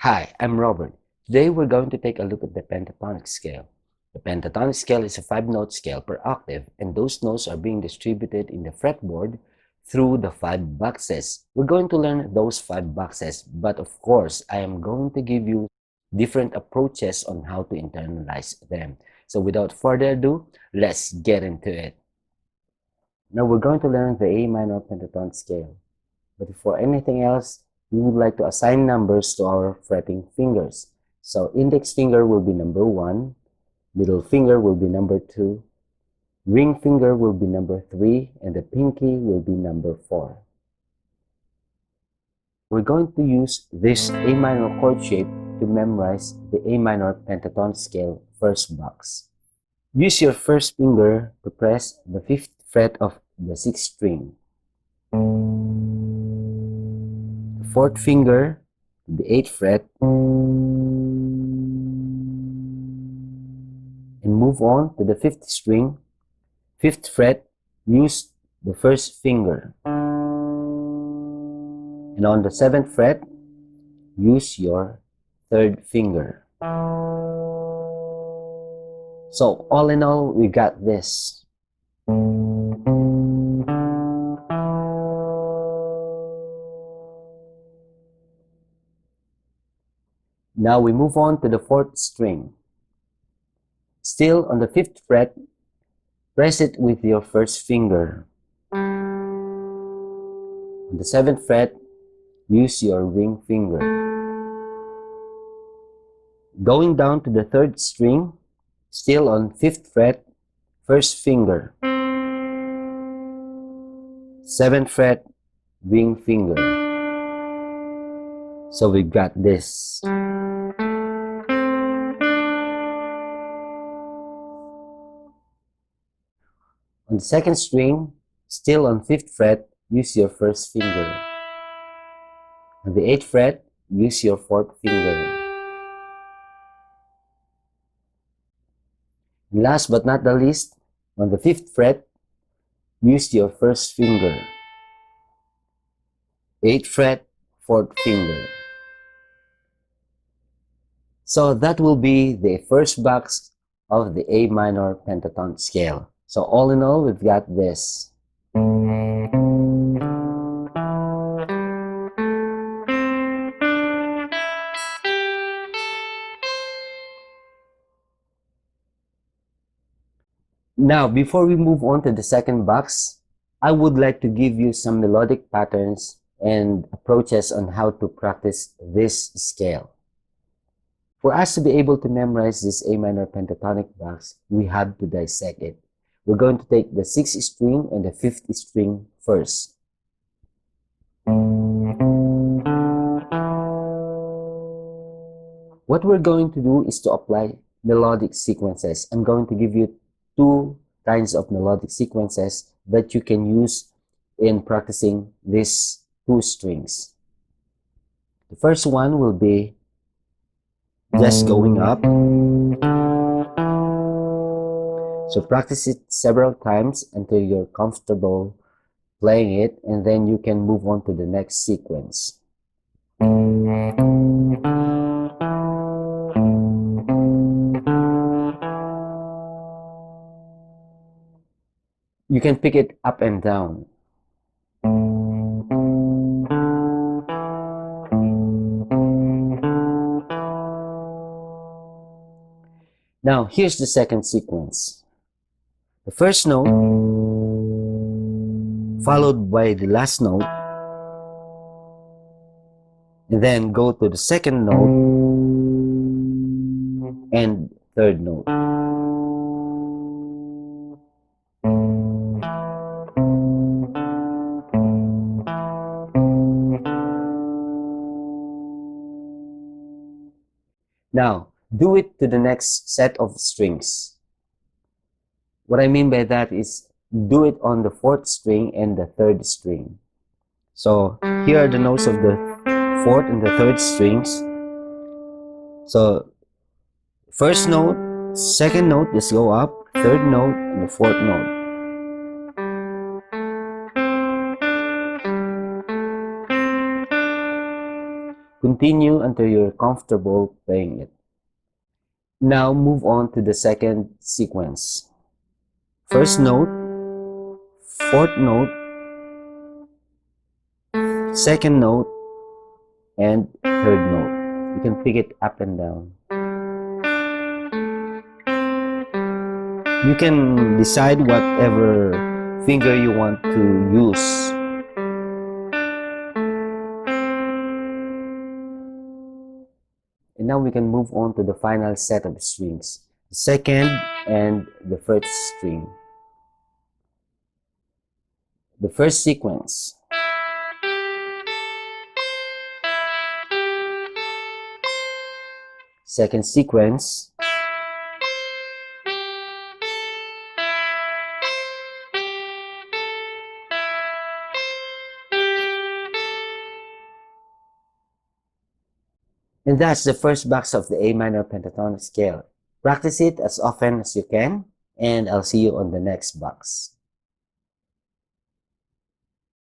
Hi, I'm Robert. Today we're going to take a look at the pentatonic scale. The pentatonic scale is a 5-note scale per octave, and those notes are being distributed in the fretboard through the 5 boxes. We're going to learn those 5 boxes, but of course, I am going to give you different approaches on how to internalize them. So without further ado, let's get into it. Now we're going to learn the A minor pentatonic scale. But before anything else, we would like to assign numbers to our fretting fingers. So index finger will be number 1, middle finger will be number 2, ring finger will be number 3, and the pinky will be number 4. We're going to use this A minor chord shape to memorize the A minor pentatonic scale first box. Use your first finger to press the 5th fret of the 6th string. The 4th finger to the 8th fret, and move on to the 5th string. 5th fret, use the first finger. And on the 7th fret, use your 3rd finger. So all in all, we got this. Now we move on to the 4th string. Still on the 5th fret, press it with your first finger. On the 7th fret, use your ring finger. Going down to the 3rd string, still on 5th fret, first finger. 7th fret, ring finger. So we got this. On the 2nd string, still on 5th fret, use your first finger. On the 8th fret, use your 4th finger. And last but not the least, on the 5th fret, use your first finger. 8th fret, 4th finger. So that will be the first box of the A minor pentatonic scale. So all in all, we've got this. Now, before we move on to the second box, I would like to give you some melodic patterns and approaches on how to practice this scale. For us to be able to memorize this A minor pentatonic box, we have to dissect it. We're going to take the 6th string and the 5th string first. What we're going to do is to apply melodic sequences. I'm going to give you 2 kinds of melodic sequences that you can use in practicing these 2 strings. The first one will be just going up. So practice it several times until you're comfortable playing it, and then you can move on to the next sequence. You can pick it up and down. Now, here's the second sequence. The first note, followed by the last note, and then go to the second note and third note. Now, do it to the next set of strings. What I mean by that is do it on the 4th string and the 3rd string. So here are the notes of the 4th and the 3rd strings. So first note, second note, just go up, 3rd note, and the 4th note. Continue until you're comfortable playing it. Now move on to the second sequence. First note, fourth note, second note, and third note. You can pick it up and down. You can decide whatever finger you want to use. And now we can move on to the final set of strings, the second and the first string. The first sequence. Second sequence. And that's the first box of the A minor pentatonic scale. Practice it as often as you can, and I'll see you on the next box.